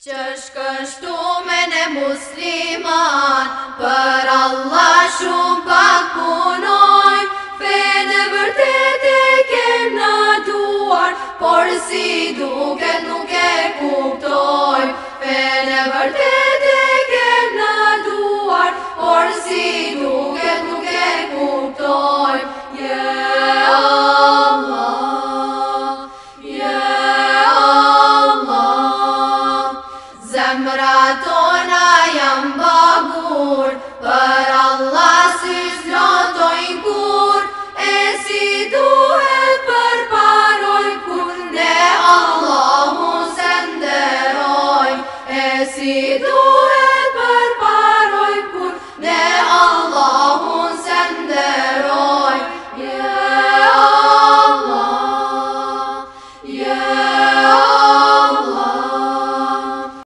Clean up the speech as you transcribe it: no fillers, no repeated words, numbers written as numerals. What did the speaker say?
Që shkështume në musliman, për Allah shumë pak punojmë, fene vërtet e kem në duar, por si duket nuk e kuptojmë. Fene vërtet e kem në duar, por si duket nuk e kuptojmë. Zemra tona jam bagur, për Allah si s'lotojnë kur, e si duhet për parojnë kur ne Allahu se nderojnë, e si duhet